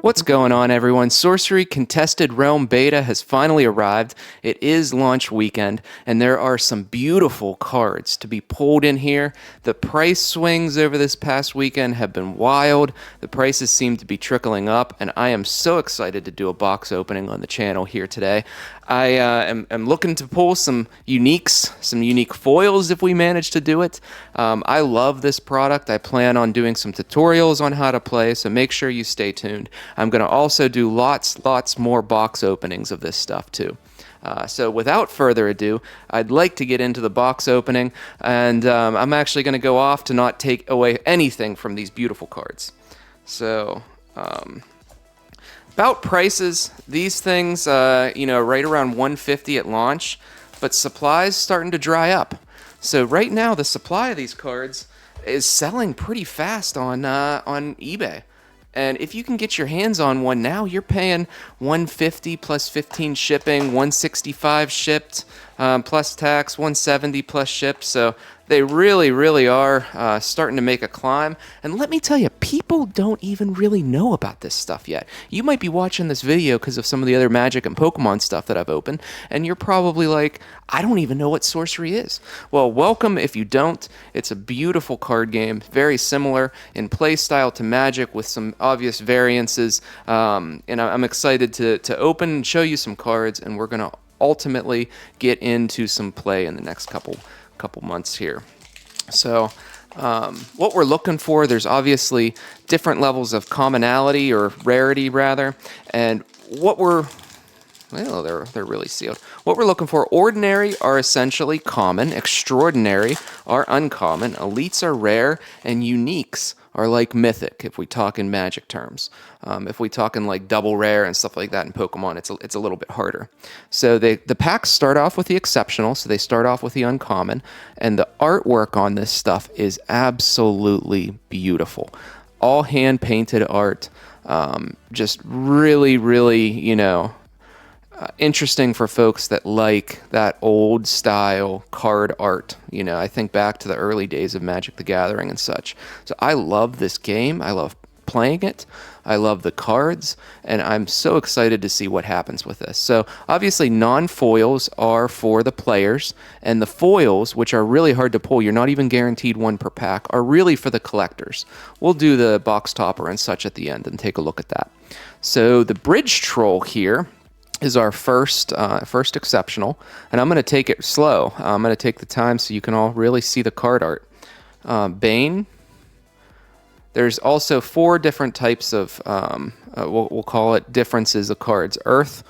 What's going on, everyone? Sorcery Contested Realm Beta has finally arrived. It is launch weekend, and there are some beautiful cards to be pulled in here. The price swings over this past weekend have been wild. The prices seem to be trickling up, and I am so excited to do a box opening on the channel here today. I am looking to pull some uniques, some unique foils if we manage to do it. I love this product. I plan on doing some tutorials on how to play, so make sure you stay tuned. I'm going to also do lots more box openings of this stuff too. So without further ado, I'd like to get into the box opening, and I'm actually going to go off to not take away anything from these beautiful cards. So, about prices, these things, right around $150 at launch, but supplies starting to dry up. So right now, the supply of these cards is selling pretty fast on eBay. And if you can get your hands on one now, you're paying $150 plus 15 shipping, $165 shipped, plus tax, $170 plus shipped. So they really are starting to make a climb. And let me tell you, people don't even really know about this stuff yet. You might be watching this video because of some of the other Magic and Pokemon stuff that I've opened, and you're probably like, I don't even know what Sorcery is. Well, welcome if you don't. It's a beautiful card game, very similar in play style to Magic with some obvious variances. And I'm excited to open and show you some cards, and we're going to ultimately get into some play in the next couple months here. So what we're looking for, there's obviously different levels of commonality or rarity rather, and well, they're really sealed. What we're looking for, ordinary are essentially common, extraordinary are uncommon, elites are rare, and uniques are like mythic, if we talk in Magic terms. If we talk in like double rare and stuff like that in Pokemon, it's a little bit harder. So the packs start off with the exceptional, so they start off with the uncommon, and the artwork on this stuff is absolutely beautiful. All hand-painted art, just really, interesting for folks that like that old style card art. I think back to the early days of Magic the Gathering and such. So I love this game. I love playing it. I love the cards, and I'm so excited to see what happens with this. So obviously non-foils are for the players, and the foils, which are really hard to pull, you're not even guaranteed one per pack, are really for the collectors. We'll do the box topper and such at the end and take a look at that. So the Bridge Troll here is our first exceptional, and I'm going to take it slow. I'm going to take the time so you can all really see the card art. Bane. There's also 4 different types of, we'll call it differences of cards: earth,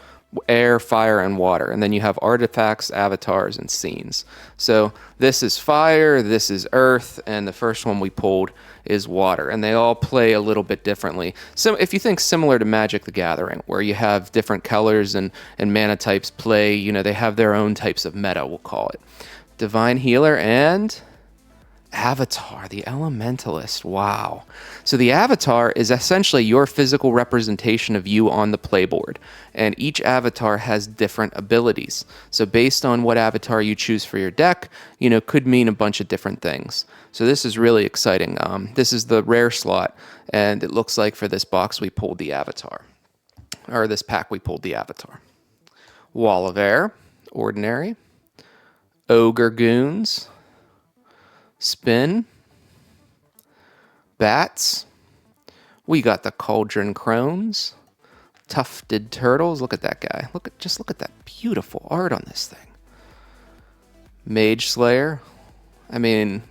air, fire, and water. And then you have artifacts, avatars, and scenes. So this is fire, this is earth, and the first one we pulled is water. And they all play a little bit differently. So if you think similar to Magic the Gathering, where you have different colors and mana types play, they have their own types of meta, we'll call it. Divine Healer and Avatar, the Elementalist. Wow. So the Avatar is essentially your physical representation of you on the playboard, and each avatar has different abilities. So based on what avatar you choose for your deck, could mean a bunch of different things. So this is really exciting. This is the rare slot, and it looks like for this box we pulled the Avatar, or this pack we pulled the Avatar. Wall of Air, ordinary. Ogre Goons, Spin, Bats, we got the Cauldron Crones, Tufted Turtles. Look at that guy. Look at that beautiful art on this thing. Mage Slayer. I mean,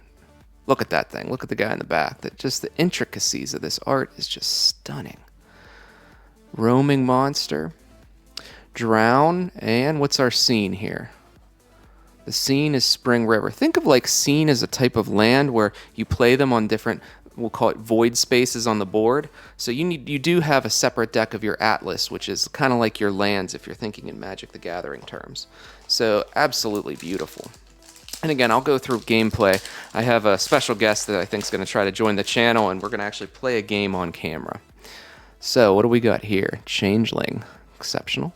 look at that thing. Look at the guy in the back. Just the intricacies of this art is just stunning. Roaming Monster, Drown, and what's our scene here? The scene is Spring River. Think of like scene as a type of land where you play them on different, we'll call it void spaces on the board. So you do have a separate deck of your Atlas, which is kind of like your lands if you're thinking in Magic the Gathering terms. So absolutely beautiful. And again, I'll go through gameplay. I have a special guest that I think is going to try to join the channel, and we're going to actually play a game on camera. So what do we got here? Changeling, exceptional.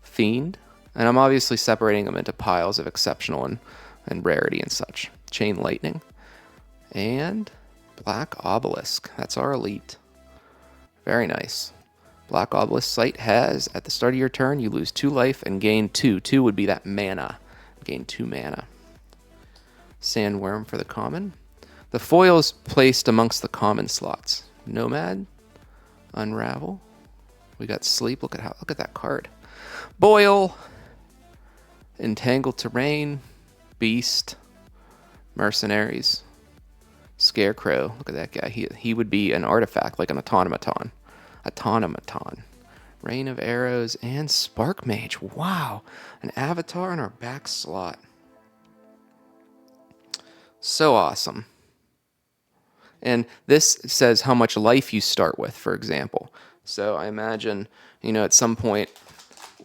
Fiend. And I'm obviously separating them into piles of exceptional and and rarity and such. Chain Lightning. And Black Obelisk. That's our elite. Very nice. Black Obelisk sight has, at the start of your turn, you lose 2 life and gain 2. 2 would be that mana. Gain 2 mana. Sandworm for the common. The foil is placed amongst the common slots. Nomad. Unravel. We got Sleep. Look at that card. Boil. Entangled Terrain. Beast. Mercenaries. Scarecrow. Look at that guy. He would be an artifact, like an automaton. Rain of Arrows and Spark Mage. Wow. An avatar in our back slot. So awesome. And this says how much life you start with, for example. So I imagine, at some point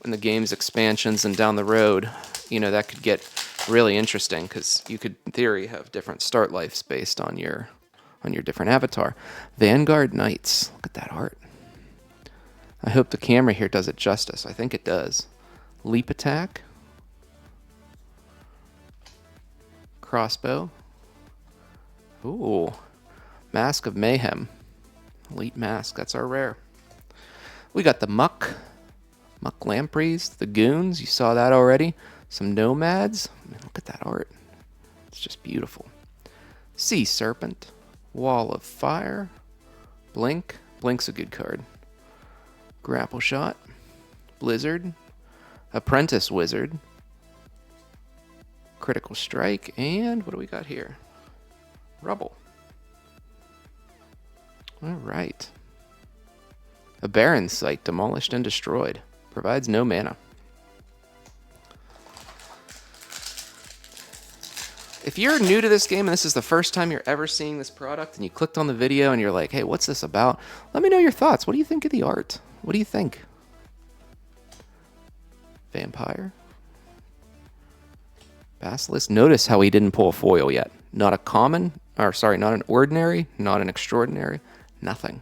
in the game's expansions and down the road, that could get really interesting because you could, in theory, have different start lives based on your different avatar. Vanguard Knights. Look at that art. I hope the camera here does it justice. I think it does. Leap attack. Crossbow. Ooh. Mask of Mayhem. Elite Mask. That's our rare. We got the Muck. Muck Lampreys. The Goons. You saw that already. Some Nomads. Look at that art. It's just beautiful. Sea Serpent. Wall of Fire. Blink. Blink's a good card. Grapple Shot. Blizzard. Apprentice Wizard. Critical Strike. And what do we got here? Rubble. All right. A Baron Site. Demolished and Destroyed. Provides no mana. If you're new to this game and this is the first time you're ever seeing this product and you clicked on the video and you're like, hey, what's this about? Let me know your thoughts. What do you think of the art? What do you think? Vampire. Basilisk. Notice how he didn't pull a foil yet. Not a common, not an ordinary, not an extraordinary, nothing.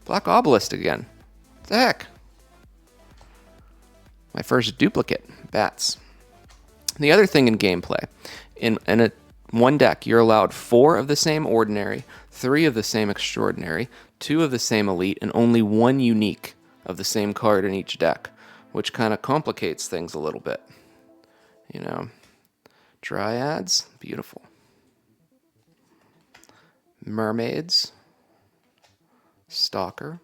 Black Obelisk again. What the heck? My first duplicate. Bats. The other thing in gameplay, in one deck, you're allowed 4 of the same ordinary, 3 of the same extraordinary, 2 of the same elite, and only 1 unique of the same card in each deck, which kind of complicates things a little bit. Dryads, beautiful. Mermaids, Stalker,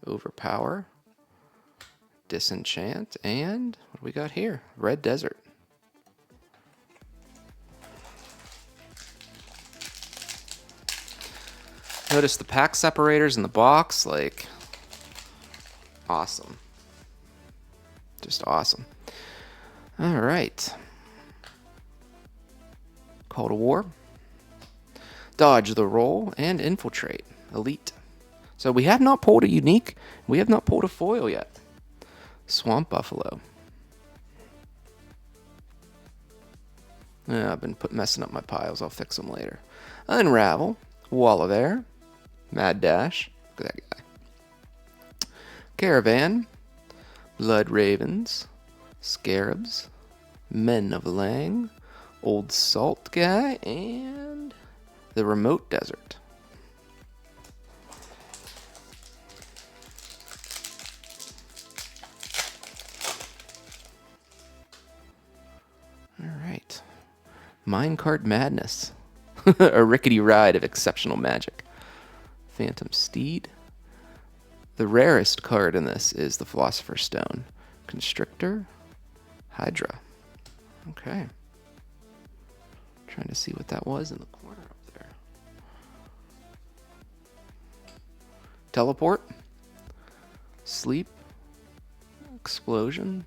Overpower, Disenchant, and what do we got here? Red Desert. Notice the pack separators in the box, like, awesome. Just awesome. All right. Call to War. Dodge the Roll and Infiltrate. Elite. So we have not pulled a unique. We have not pulled a foil yet. Swamp Buffalo. I've been messing up my piles. I'll fix them later. Unravel. Wall of Air. Mad Dash. Look at that guy. Caravan. Blood Ravens. Scarabs. Men of Lang. Old Salt guy. And the Remote Desert. All right. Minecart Madness. A rickety ride of exceptional magic. Phantom Steed. The rarest card in this is the Philosopher's Stone. Constrictor. Hydra. Okay. Trying to see what that was in the corner up there. Teleport. Sleep. Explosion.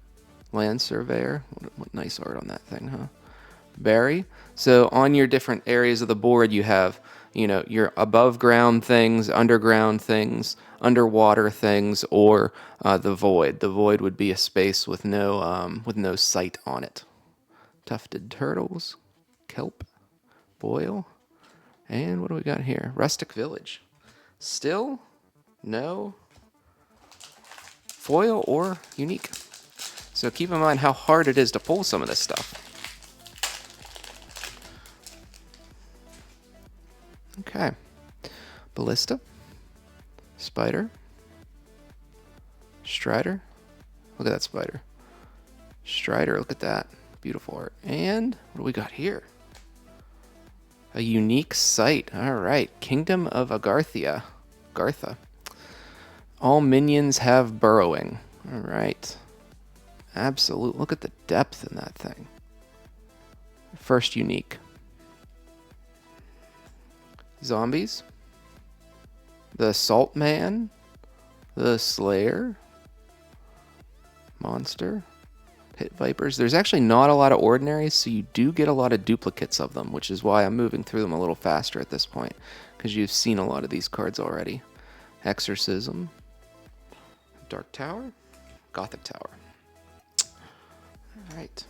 Land Surveyor. What nice art on that thing, huh? Bury. So on your different areas of the board, you have, your above ground things, underground things, underwater things, or the void. The void would be a space with no sight on it. Tufted turtles, kelp, boil, and what do we got here? Rustic Village. Still no foil or unique. So keep in mind how hard it is to pull some of this stuff. Okay. Ballista. Spider. Strider. Look at that spider. Strider, look at that. Beautiful art. And what do we got here? A unique site. All right. Kingdom of Agarthia. Gartha. All minions have burrowing. All right. Absolute. Look at the depth in that thing. First unique. Zombies. The Salt Man. The Slayer. Monster. Pit Vipers. There's actually not a lot of ordinaries, so you do get a lot of duplicates of them, which is why I'm moving through them a little faster at this point, because you've seen a lot of these cards already. Exorcism. Dark Tower. Gothic Tower. All right.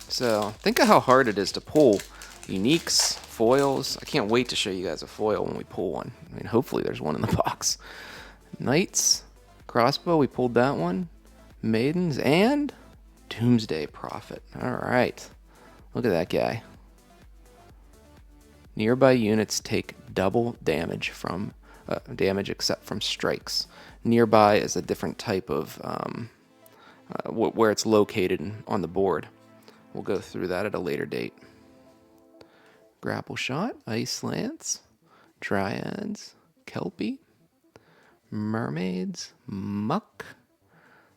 So think of how hard it is to pull uniques, foils. I can't wait to show you guys a foil when we pull one. I mean, hopefully there's one in the box. Knights, crossbow, we pulled that one. Maidens, and Doomsday Prophet. All right. Look at that guy. Nearby units take double damage from damage except from strikes. Nearby is a different type of where it's located on the board. We'll go through that at a later date. Grapple Shot, Ice Lance, Dryads, Kelpie, Mermaids, Muck,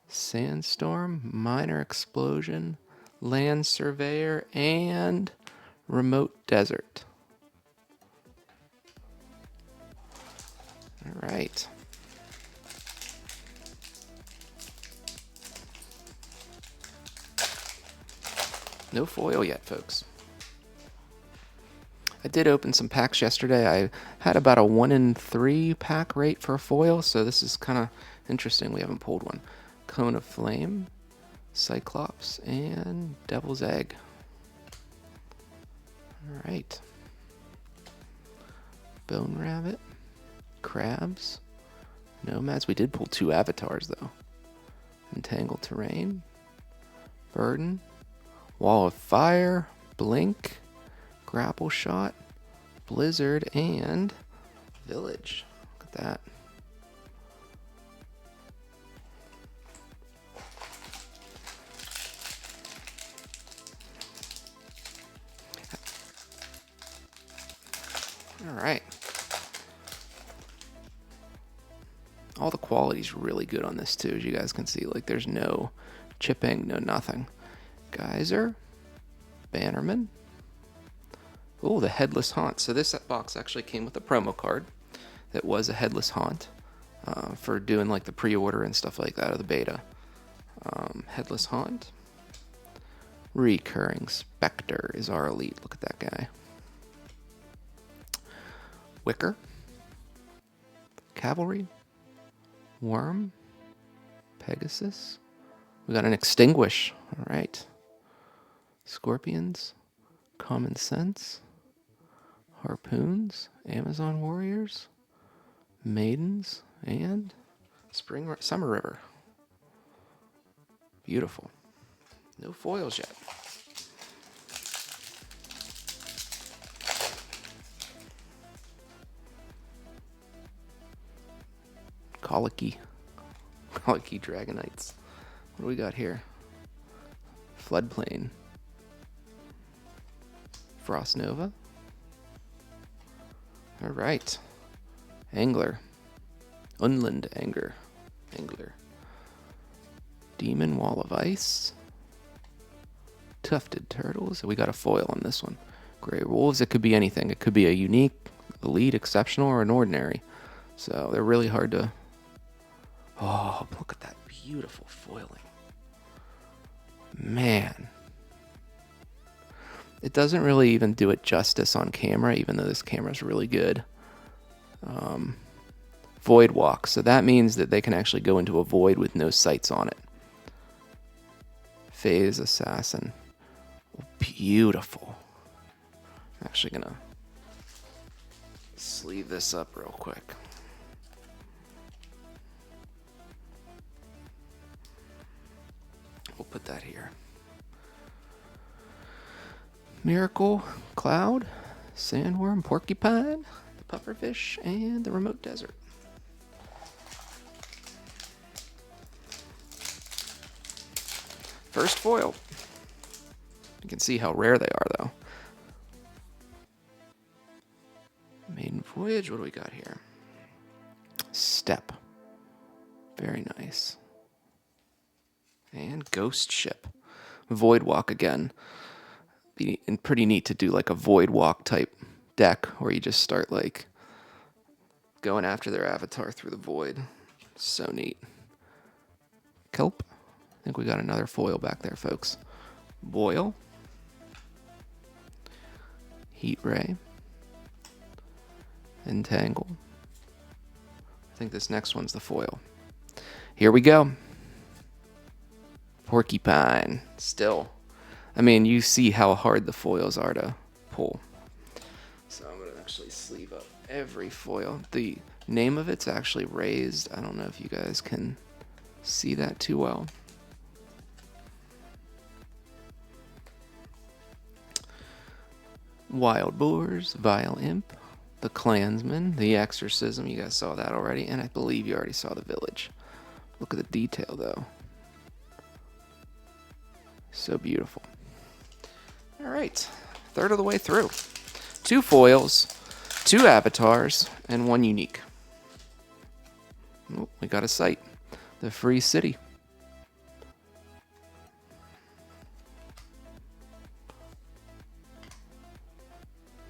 Sandstorm, Minor Explosion, Land Surveyor, and Remote Desert. All right. No foil yet, folks. I did open some packs yesterday. I had about a 1 in 3 pack rate for a foil, so this is kind of interesting. We haven't pulled one. Cone of Flame, Cyclops, and Devil's Egg. All right. Bone Rabbit, Crabs, Nomads. We did pull 2 avatars, though. Entangled Terrain, Burden, Wall of Fire, Blink, Grapple Shot, Blizzard, and Village. Look at that. All right. All the quality's really good on this too, as you guys can see. Like, there's no chipping, no nothing. Geyser, Bannerman. Oh, the Headless Haunt. So this box actually came with a promo card that was a Headless Haunt for doing like the pre-order and stuff like that, or the beta. Headless Haunt. Recurring Spectre is our elite. Look at that guy. Wicker. Cavalry. Worm. Pegasus. We got an Extinguish. All right. Scorpions. Common Sense. Harpoons. Amazon Warriors. Maidens. And Summer River. Beautiful. No foils yet. Colicky Dragonites. What do we got here? Floodplain. Frost Nova. All right. Angler. Unland Angler. Demon Wall of Ice. Tufted Turtles. We got a foil on this one. Grey Wolves. It could be anything. It could be a unique, elite, exceptional, or an ordinary. So they're really hard to... Oh, look at that beautiful foiling. Man. It doesn't really even do it justice on camera, even though this camera's really good. Void Walk. So that means that they can actually go into a void with no sights on it. Phase Assassin. Beautiful. I'm actually going to sleeve this up real quick. We'll put that here. Miracle, Cloud, Sandworm, Porcupine, the Pufferfish, and the Remote Desert. First foil. You can see how rare they are, though. Maiden Voyage, what do we got here? Step. Very nice. And Ghost Ship. Void Walk again. Be pretty neat to do like a Void Walk type deck where you just start like going after their avatar through the void. So neat. Kelp. I think we got another foil back there, folks. Boil. Heat Ray. Entangle. I think this next one's the foil. Here we go. Porcupine. Still. I mean, you see how hard the foils are to pull. So I'm going to actually sleeve up every foil. The name of it's actually raised. I don't know if you guys can see that too well. Wild Boars, Vile Imp, the Clansman, the Exorcism. You guys saw that already, and I believe you already saw the Village. Look at the detail, though. So beautiful. All right, third of the way through. 2 foils, 2 avatars, and 1 unique. Oh, we got a sight. The Free City.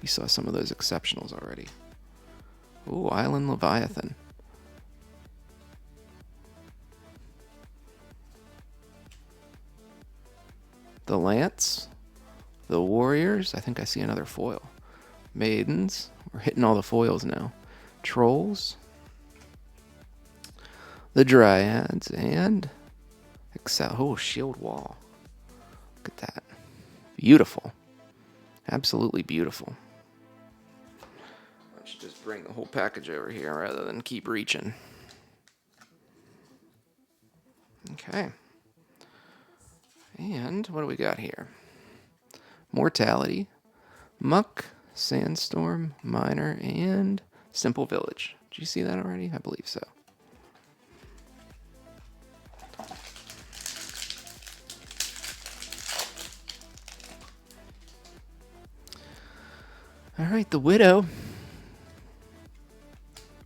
You saw some of those exceptionals already. Ooh, Island Leviathan. The Lance. The Warriors. I think I see another foil. Maidens. We're hitting all the foils now. Trolls. The Dryads. And Shield Wall. Look at that. Beautiful. Absolutely beautiful. I should just bring the whole package over here rather than keep reaching. Okay. And what do we got here? Mortality, Muck, Sandstorm, Miner, and Simple Village. Did you see that already? I believe so. All right, the Widow.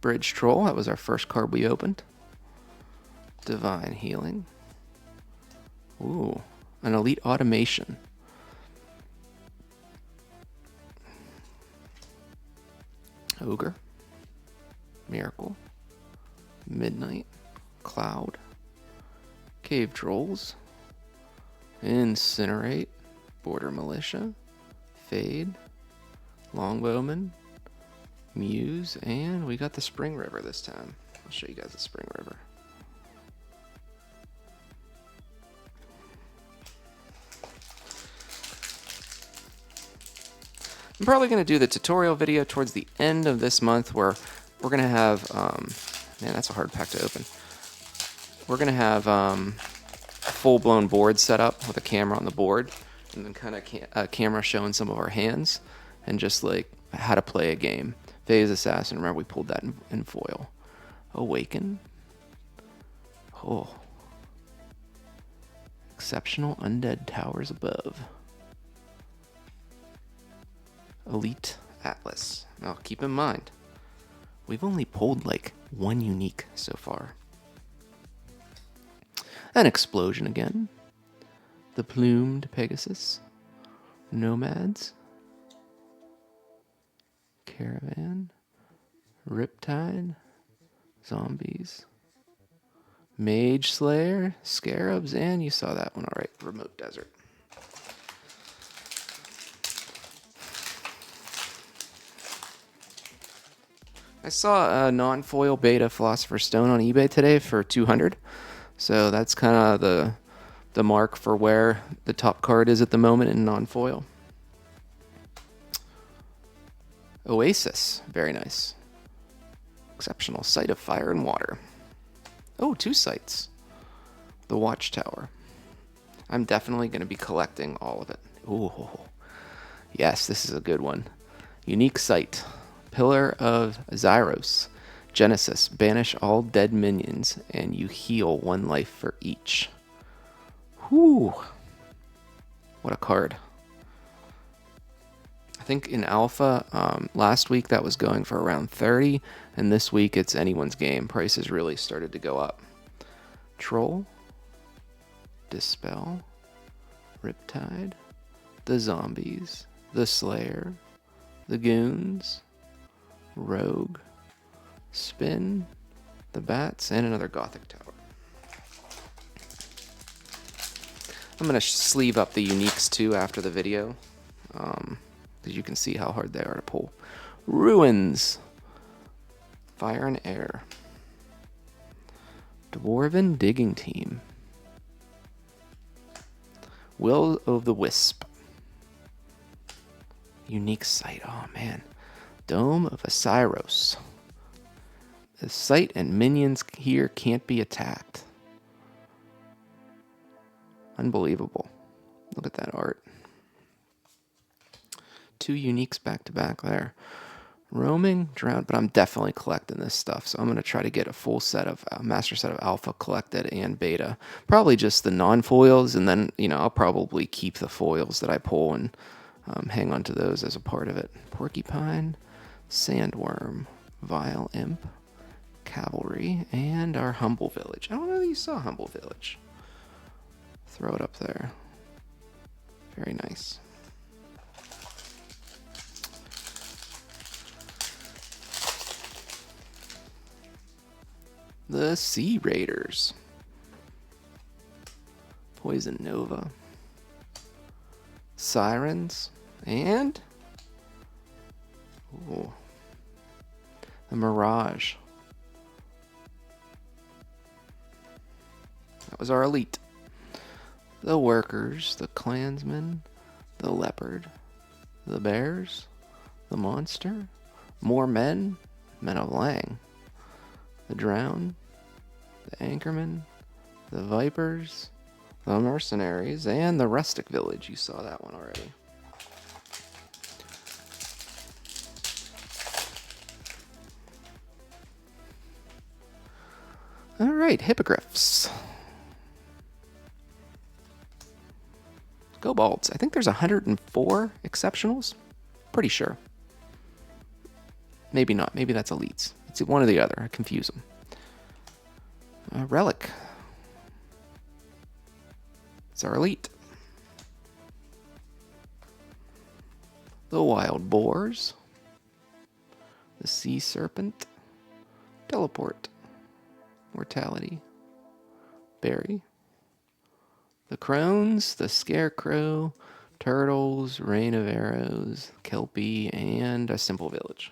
Bridge Troll, that was our first card we opened. Divine Healing. Ooh, an Elite Automation. Ogre. Miracle. Midnight. Cloud. Cave Trolls. Incinerate. Border Militia. Fade. Longbowman. Muse. And we got the Spring River this time. I'll show you guys the Spring River. I'm probably going to do the tutorial video towards the end of this month where we're going to have, man, that's a hard pack to open. We're going to have a full-blown board set up with a camera on the board and then kind of a camera showing some of our hands and just like how to play a game. Phase Assassin, remember we pulled that in foil. Awaken. Oh. Exceptional Undead Towers Above. Elite Atlas. Now keep in mind, we've only pulled like 1 unique so far. An Explosion again. The Plumed Pegasus. Nomads. Caravan. Riptide. Zombies. Mage Slayer. Scarabs. And you saw that one alright. Remote Desert. I saw a non-foil beta Philosopher's Stone on eBay today for 200. So that's kind of the mark for where the top card is at the moment in non-foil. Oasis, very nice. Exceptional Sight of Fire and Water. Oh, 2 sites. The Watchtower. I'm definitely going to be collecting all of it. Ooh. Yes, this is a good one. Unique sight. Pillar of Zyros. Genesis. Banish all dead minions, and you heal 1 life for each. Whew. What a card. I think in alpha, last week that was going for around 30, and this week it's anyone's game. Prices really started to go up. Troll. Dispel. Riptide. The Zombies. The Slayer. The Goons. Rogue. Spin. The Bats, and another Gothic Tower. I'm going to sleeve up the uniques too after the video, because you can see how hard they are to pull. Ruins. Fire and Air. Dwarven Digging Team. Will of the Wisp. Unique sight. Oh man. Dome of Osiris. The site and minions here can't be attacked. Unbelievable. Look at that art. 2 uniques back to back there. Roaming, Drowned, but I'm definitely collecting this stuff, so I'm going to try to get a full set of, master set of alpha collected and beta. Probably just the non-foils, and then, I'll probably keep the foils that I pull and hang on to those as a part of it. Porcupine, Sandworm, Vile Imp, Cavalry, and our Humble Village. I don't know that you saw Humble Village. Throw it up there. Very nice. The Sea Raiders. Poison Nova. Sirens. And... ooh, the Mirage. That was our elite. The Workers, the Clansmen, the Leopard, the Bears, the Monster, More Men, Men of Lang, the Drown, the Anchorman, the Vipers, the Mercenaries, and the Rustic Village. You saw that one already. All right, Hippogriffs. Kobolds. I think there's 104 exceptionals. Pretty sure. Maybe not. Maybe that's elites. It's one or the other. I confuse them. Relic. It's our elite. The Wild Boars. The Sea Serpent. Teleport. Mortality. Berry. The Crones, the Scarecrow, Turtles, Rain of Arrows, Kelpie, and a Simple Village.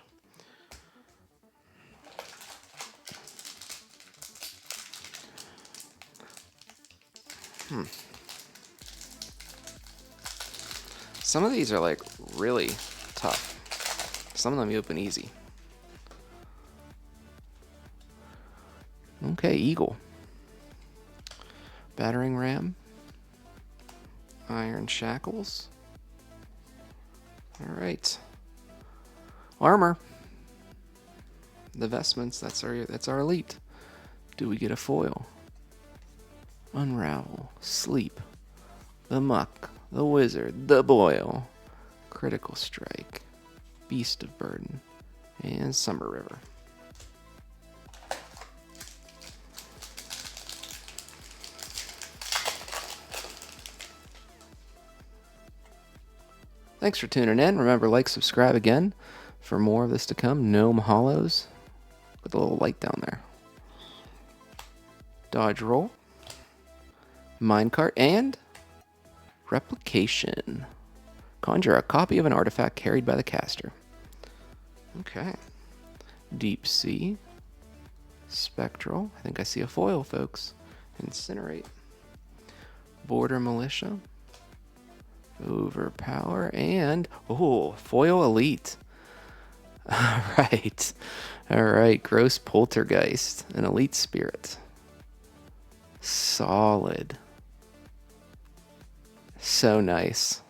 Some of these are like really tough. Some of them you open easy. Okay, Eagle. Battering Ram. Iron Shackles. All right. Armor. The Vestments, that's our elite. Do we get a foil? Unravel. Sleep. The Muck. The Wizard. The Boil. Critical Strike. Beast of Burden. And Summer River. Thanks for tuning in. Remember, like, subscribe again for more of this to come. Gnome Hollows. With a little light down there. Dodge Roll. Minecart. And Replication. Conjure a copy of an artifact carried by the caster. Okay. Deep Sea. Spectral. I think I see a foil, folks. Incinerate. Border Militia. Overpower, and foil elite. All right, Gross Poltergeist, an elite spirit. Solid. So nice.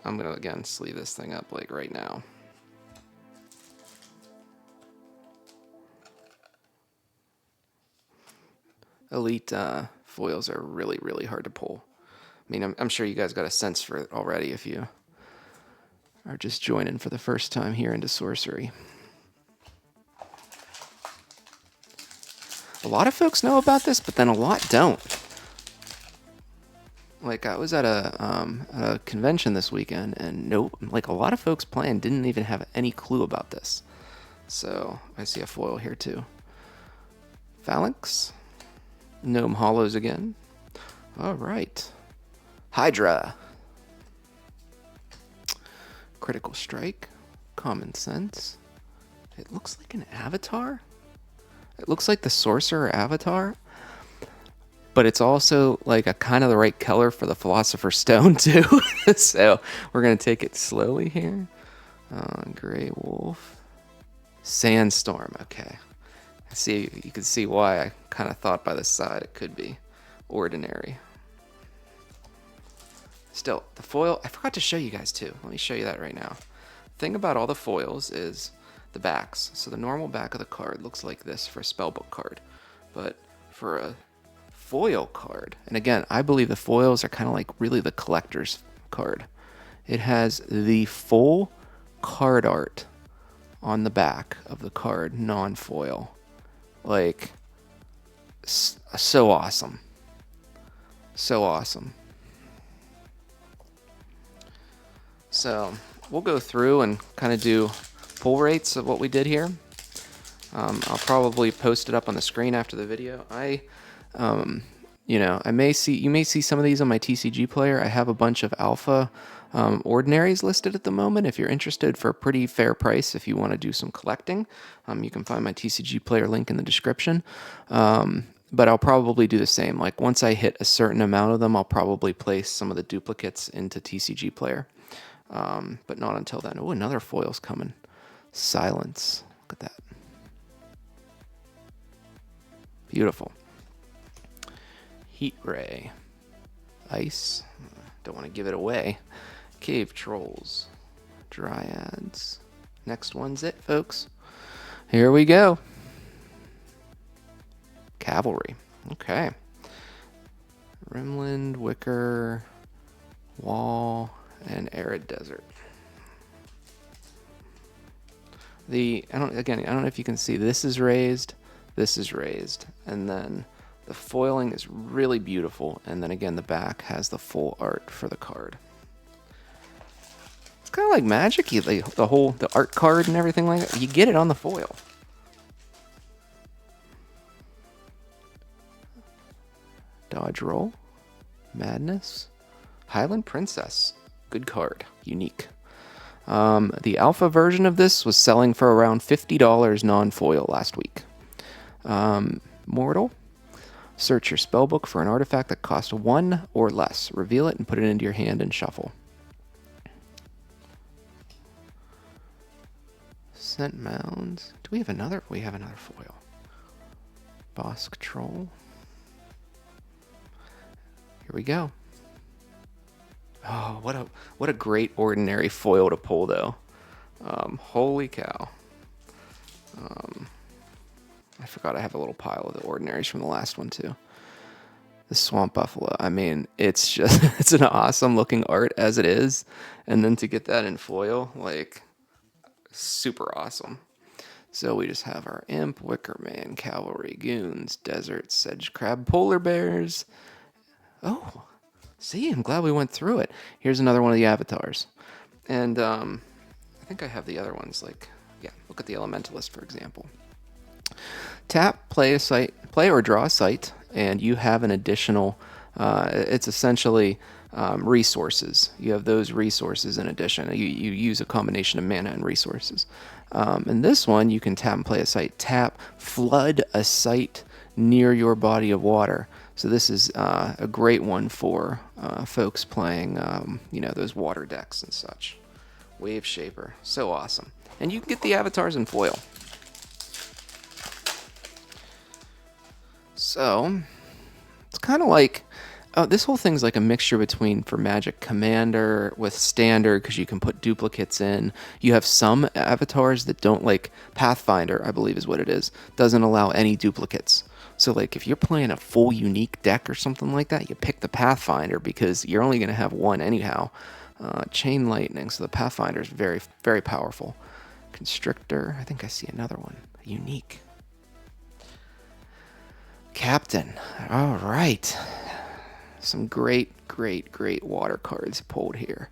I'm gonna again sleeve this thing up like right now. Elite foils are really, really hard to pull. I mean, I'm sure you guys got a sense for it already if you are just joining for the first time here into Sorcery. A lot of folks know about this, but then a lot don't. Like, I was at a convention this weekend, and like a lot of folks playing didn't even have any clue about this. So I see a foil here too. Phalanx, Gnome Hollows again. All right, Hydra, Critical Strike, Common Sense. It looks like an avatar. It looks like the Sorcerer avatar, but it's also like a kind of the right color for the Philosopher's Stone too. So we're gonna take it slowly here. Gray Wolf, Sandstorm. Okay, I see. You can see why I kind of thought by the side it could be ordinary. Still, the foil. I forgot to show you guys too. Let me show you that right now. Thing about all the foils is the backs. So the normal back of the card looks like this for a spellbook card, but for a foil card, and again, I believe the foils are kind of like really the collector's card. It has the full card art on the back of the card, non-foil. Like, so awesome. So awesome. So we'll go through and kind of do pull rates of what we did here. I'll probably post it up on the screen after the video. You may see some of these on my TCG player. I have a bunch of alpha ordinaries listed at the moment. If you're interested for a pretty fair price, if you want to do some collecting, you can find my TCG player link in the description. But I'll probably do the same. Like once I hit a certain amount of them, I'll probably place some of the duplicates into TCG player. But not until then. Oh, another foil's coming. Silence. Look at that. Beautiful. Heat Ray. Ice. Don't want to give it away. Cave Trolls. Dryads. Next one's it, folks. Here we go. Cavalry. Okay. Rimland, Wicker, Wall, and Arid Desert. I don't know if you can see, this is raised, and then the foiling is really beautiful, and then again the back has the full art for the card. It's kind of like Magic, the art card and everything like that. You get it on the foil. Dodge Roll, Madness, Highland Princess. Good card, unique. The alpha version of this was selling for around $50 non-foil last week. Mortal. Search your spellbook for an artifact that costs 1 or less. Reveal it and put it into your hand and shuffle. Scent Mounds. Do we have another? We have another foil. Bosk Troll. Here we go. Oh, what a great ordinary foil to pull though. Holy cow. I forgot I have a little pile of the ordinaries from the last one too. The Swamp Buffalo. I mean, it's just it's an awesome looking art as it is, and then to get that in foil, like super awesome. So we just have our Imp, Wickerman, Cavalry, Goons, Desert, Sedge Crab, Polar Bears. Oh, see, I'm glad we went through it. Here's another one of the avatars. And I think I have the other ones, like, yeah, look at the Elementalist, for example. Tap, play or draw a site, and you have an additional, it's essentially resources. You have those resources in addition. You use a combination of mana and resources. In this one, you can tap and play a site. Tap, flood a site near your body of water. So this is a great one for folks playing, those water decks and such. Wave Shaper, so awesome. And you can get the avatars in foil. So it's kind of like Oh, this whole thing's like a mixture between for Magic Commander with Standard because you can put duplicates in. You have some avatars that don't like Pathfinder, I believe is what it is, doesn't allow any duplicates. So like if you're playing a full unique deck or something like that, you pick the Pathfinder because you're only going to have one anyhow. Chain Lightning, so the Pathfinder is very, very powerful. Constrictor, I think I see another one. Unique. Captain, all right. Some great, great, great water cards pulled here.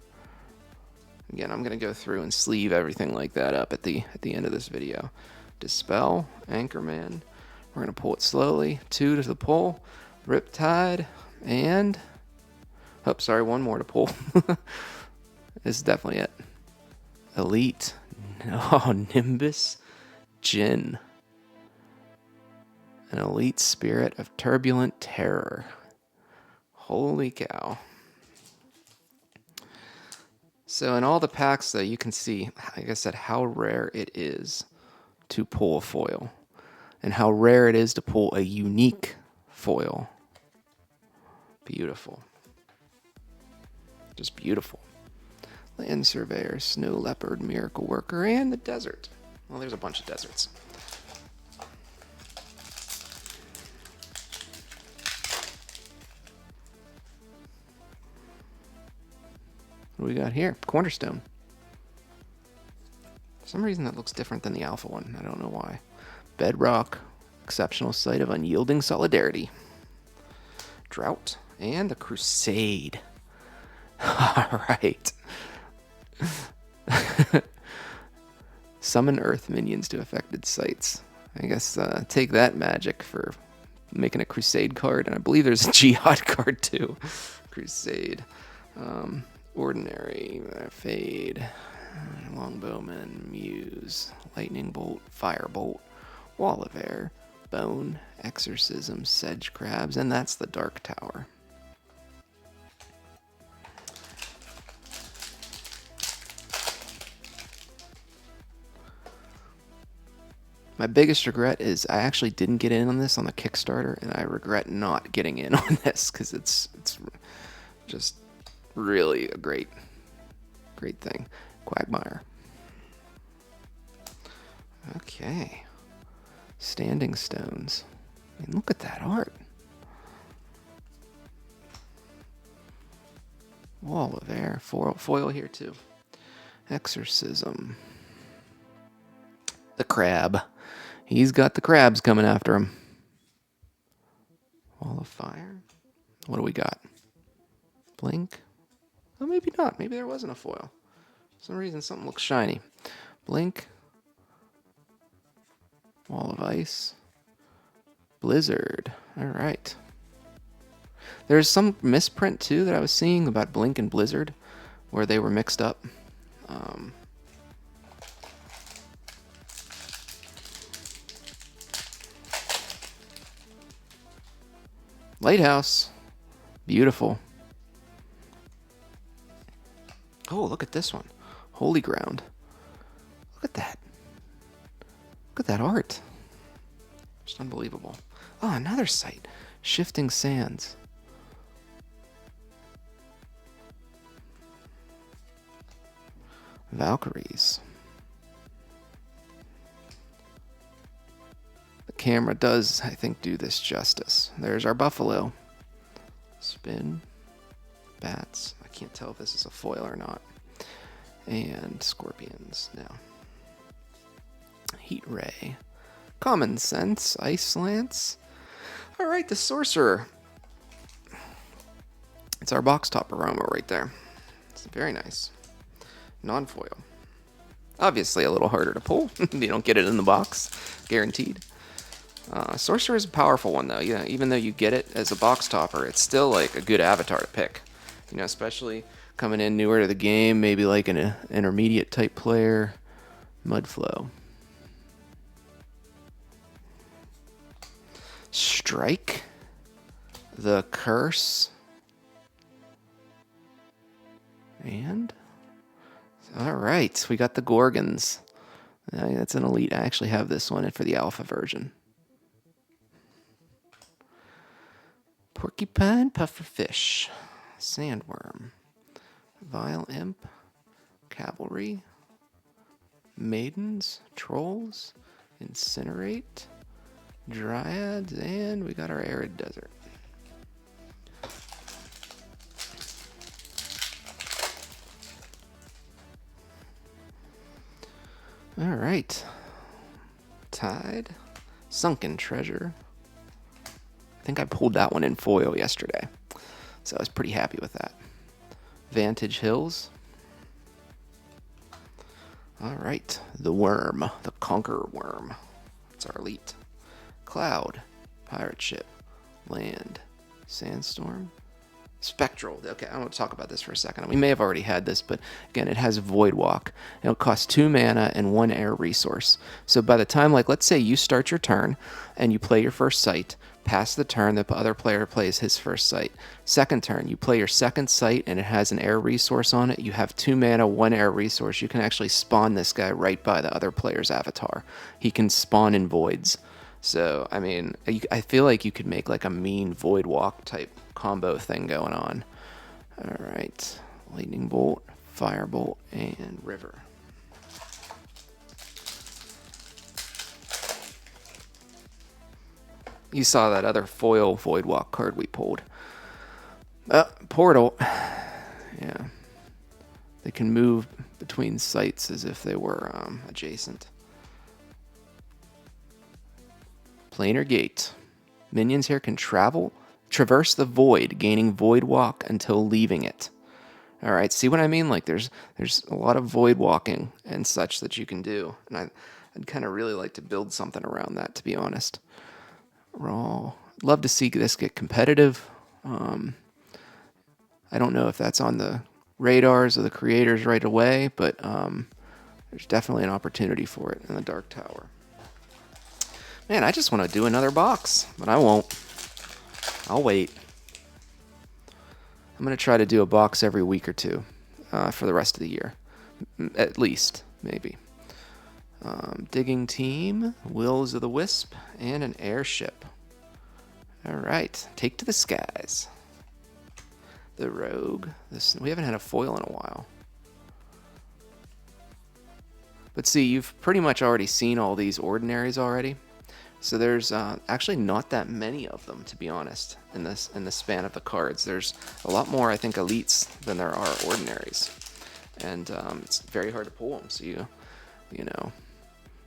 Again, I'm going to go through and sleeve everything like that up at the end of this video. Dispel, Anchorman. We're going to pull it slowly. 2 to the pull. Riptide, and... Oh, sorry, one more to pull. This is definitely it. Elite. Oh, Nimbus. Jin. An elite spirit of turbulent terror. Holy cow. So in all the packs, though, you can see, like I said, how rare it is to pull a foil. And how rare it is to pull a unique foil. Beautiful. Just beautiful. Land Surveyor, Snow Leopard, Miracle Worker, and the Desert. Well, there's a bunch of deserts. What do we got here? Cornerstone. For some reason that looks different than the Alpha one. I don't know why. Bedrock. Exceptional Sight of Unyielding Solidarity. Drought. And the Crusade. Alright. Summon Earth minions to affected sites. I guess take that magic for making a Crusade card. And I believe there's a Jihad card too. Crusade. Ordinary, Fade, Longbowman, Muse, Lightning Bolt, Firebolt, Wall of Air, Bone, Exorcism, Sedge Crabs, and that's the Dark Tower. My biggest regret is I actually didn't get in on this on the Kickstarter, and I regret not getting in on this because it's just really a great thing. Quagmire. Okay. Standing Stones. I mean, look at that art. Wall of Air. Foil here too. Exorcism. The crab. He's got the crabs coming after him. Wall of Fire. What do we got? Blink. Oh, maybe not. Maybe there wasn't a foil. For some reason, something looks shiny. Blink. Wall of Ice. Blizzard. All right. There's some misprint, too, that I was seeing about Blink and Blizzard, where they were mixed up. Lighthouse. Beautiful. Oh, look at this one. Holy Ground. Look at that. Look at that art. Just unbelievable. Oh, another site. Shifting Sands. Valkyries. The camera does, I think, do this justice. There's our buffalo. Spin. Bats. I can't tell if this is a foil or not. And scorpions now. Heat Ray. Common Sense. Ice Lance. Alright, the Sorcerer. It's our box top aroma right there. It's very nice. Non-foil. Obviously a little harder to pull. You don't get it in the box. Guaranteed. Sorcerer is a powerful one though. Yeah, even though you get it as a box topper, it's still like a good avatar to pick. You know, especially coming in newer to the game, maybe like an intermediate type player. Mudflow. Strike. The Curse. And all right, we got the Gorgons. That's an elite. I actually have this one for the alpha version. Porcupine Pufferfish, Sandworm, Vile Imp, Cavalry, Maidens, Trolls, Incinerate, Dryads, and we got our Arid Desert. All right. Tide, Sunken Treasure. I think I pulled that one in foil yesterday, so I was pretty happy with that. Vantage Hills. All right, the Worm, the Conqueror Worm. It's our elite. Cloud, Pirate Ship, Land, Sandstorm, Spectral. Okay, I want to talk about this for a second. We may have already had this, but again, it has Void Walk. It'll cost 2 mana and 1 air resource. So by the time, like, let's say you start your turn and you play your first site, pass the turn, the other player plays his first site. Second turn, you play your second site and it has an air resource on it. You have 2 mana, 1 air resource. You can actually spawn this guy right by the other player's avatar. He can spawn in voids. So, I mean, I feel like you could make like a mean Void Walk type combo thing going on. All right, Lightning Bolt, Firebolt, and River. You saw that other foil Void Walk card we pulled. Portal. Yeah. They can move between sites as if they were adjacent. Planar Gate. Minions here can traverse the void, gaining Void Walk until leaving it. All right, see what I mean? Like there's a lot of void walking and such that you can do, and I'd kind of really like to build something around that, to be honest. Raw. I'd love to see this get competitive. I don't know if that's on the radars of the creators right away, but there's definitely an opportunity for it in the Dark Tower. Man, I just want to do another box, but I won't. I'll wait. I'm going to try to do a box every week or two for the rest of the year. At least, maybe. Digging Team, Wills of the Wisp, and an Airship. All right, Take to the Skies. The Rogue. We haven't had a foil in a while. But see, you've pretty much already seen all these ordinaries already. So there's actually not that many of them, to be honest, in the span of the cards. There's a lot more, I think, elites than there are ordinaries, and it's very hard to pull them. So you know,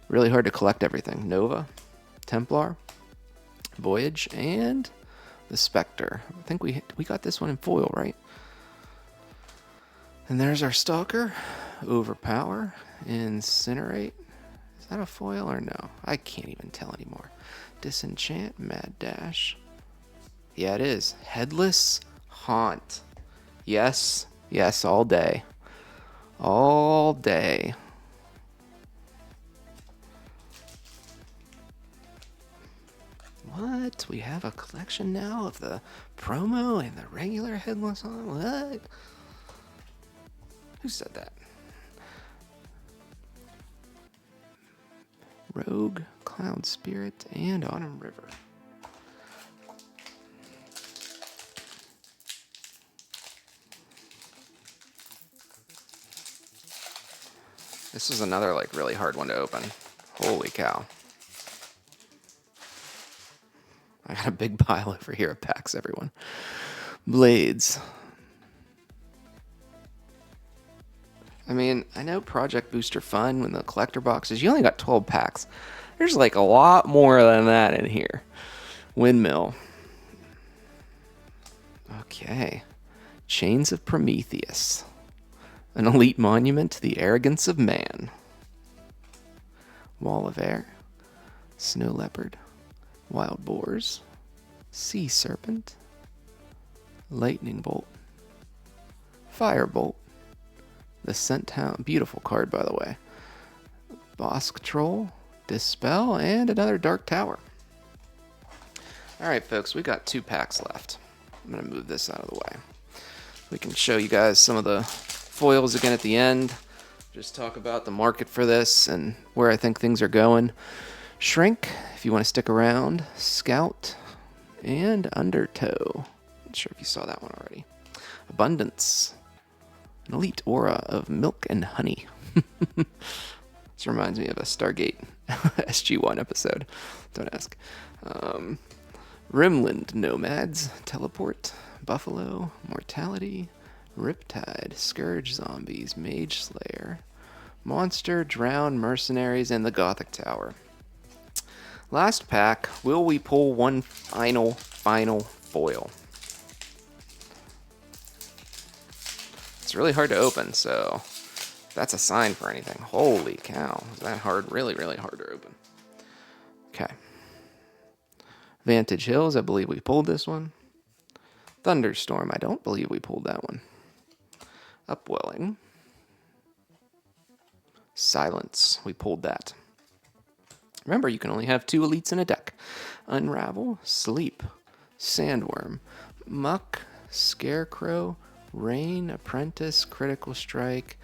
really hard to collect everything. Nova, Templar, Voyage, and the Spectre. I think we got this one in foil, right? And there's our Stalker, Overpower, Incinerate. Is that a foil or no? I can't even tell anymore. Disenchant, Mad Dash. Yeah, it is. Headless Haunt. Yes, yes, all day. All day. What? We have a collection now of the promo and the regular Headless Haunt? What? Who said that? Rogue, Cloud Spirit, and Autumn River. This is another like really hard one to open. Holy cow. I got a big pile over here of packs, everyone. Blades. I mean, I know Project Booster Fun when the collector boxes, you only got 12 packs. There's like a lot more than that in here. Windmill. Okay. Chains of Prometheus. An elite monument to the arrogance of man. Wall of Air. Snow Leopard. Wild Boars. Sea Serpent. Lightning Bolt. Firebolt. The Scent Hound, beautiful card, by the way. Bosk Troll, Dispel, and another Dark Tower. All right, folks, we got 2 packs left. I'm going to move this out of the way. We can show you guys some of the foils again at the end. Just talk about the market for this and where I think things are going. Shrink, if you want to stick around. Scout, and Undertow. Not sure if you saw that one already. Abundance. An elite aura of milk and honey. This reminds me of a Stargate SG-1 episode. Don't ask. Rimland Nomads. Teleport. Buffalo. Mortality. Riptide. Scourge Zombies. Mage Slayer. Monster. Drown. Mercenaries. And the Gothic Tower. Last pack. Will we pull one final foil? It's really hard to open, so that's a sign for anything. Holy cow. Is that hard? Really, really hard to open. Okay. Vantage Hills, I believe we pulled this one. Thunderstorm, I don't believe we pulled that one. Upwelling. Silence, we pulled that. Remember, you can only have 2 elites in a deck. Unravel, Sleep, Sandworm, Muck, Scarecrow, Rain, Apprentice, Critical Strike,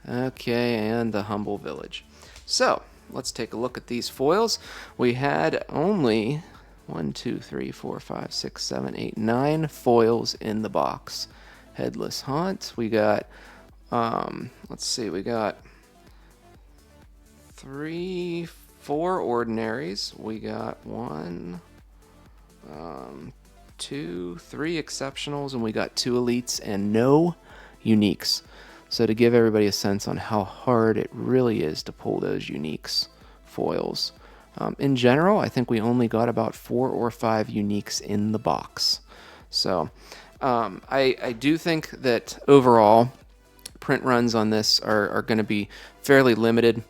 okay, and the Humble Village. So, let's take a look at these foils. We had only 1, 2, 3, 4, 5, 6, 7, 8, 9 foils in the box. Headless Haunt, we got, let's see, we got 3, 4 ordinaries. We got 1, 2, 3 exceptionals, and we got 2 elites and no uniques. So to give everybody a sense on how hard it really is to pull those uniques foils. In general, I think we only got about 4 or 5 uniques in the box. So I do think that overall print runs on this are going to be fairly limited.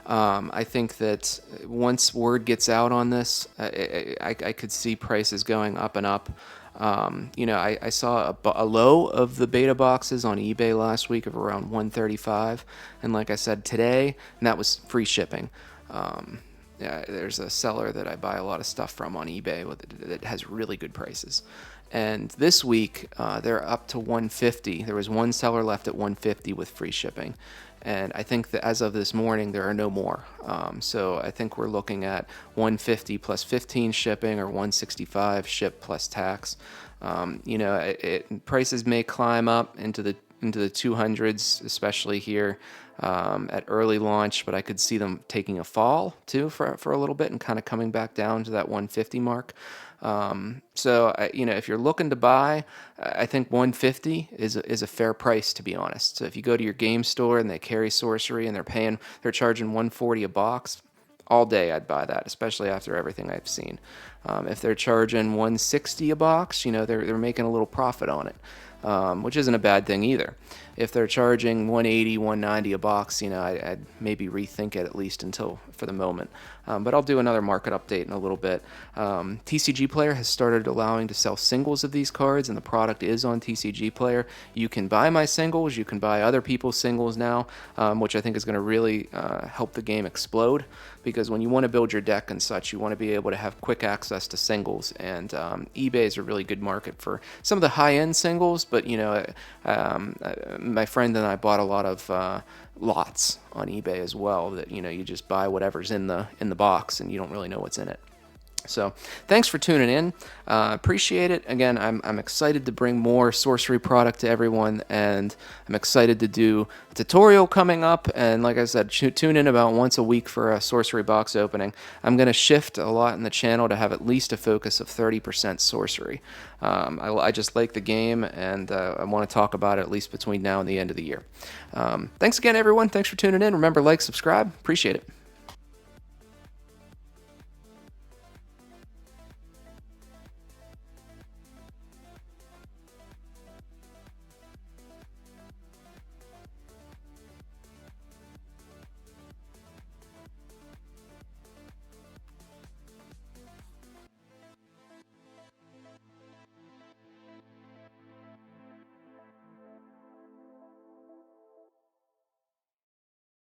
I think that once word gets out on this, I could see prices going up and up. I saw a low of the beta boxes on eBay last week of around $135, and like I said today, and that was free shipping. There's a seller that I buy a lot of stuff from on eBay that has really good prices. And this week, they're up to $150. There was one seller left at $150 with free shipping. And I think that as of this morning, there are no more. So I think we're looking at $150 plus 15 shipping, or $165 ship plus tax. Prices may climb up into the 200s, especially here at early launch, but I could see them taking a fall too for a little bit and kind of coming back down to that 150 mark. If you're looking to buy, I think 150 is a fair price, to be honest. So if you go to your game store and they carry Sorcery and they're charging 140 a box, all day I'd buy that, especially after everything I've seen. If they're charging 160 a box, they're making a little profit on it, which isn't a bad thing either. If they're charging 180, 190 a box, I'd maybe rethink it at least for the moment. But I'll do another market update in a little bit. TCG Player has started allowing to sell singles of these cards, and the product is on TCG Player. You can buy my singles, you can buy other people's singles now, which I think is going to really help the game explode, because when you want to build your deck and such, you want to be able to have quick access to singles, and eBay is a really good market for some of the high-end singles, but my friend and I bought a lot of lots on eBay as well, that you just buy whatever's in the box and you don't really know what's in it. So thanks for tuning in. Appreciate it. Again, I'm excited to bring more Sorcery product to everyone, and I'm excited to do a tutorial coming up. And like I said, tune in about once a week for a Sorcery box opening. I'm going to shift a lot in the channel to have at least a focus of 30% Sorcery. I just like the game, and I want to talk about it at least between now and the end of the year. Thanks again, everyone. Thanks for tuning in. Remember, like, subscribe. Appreciate it.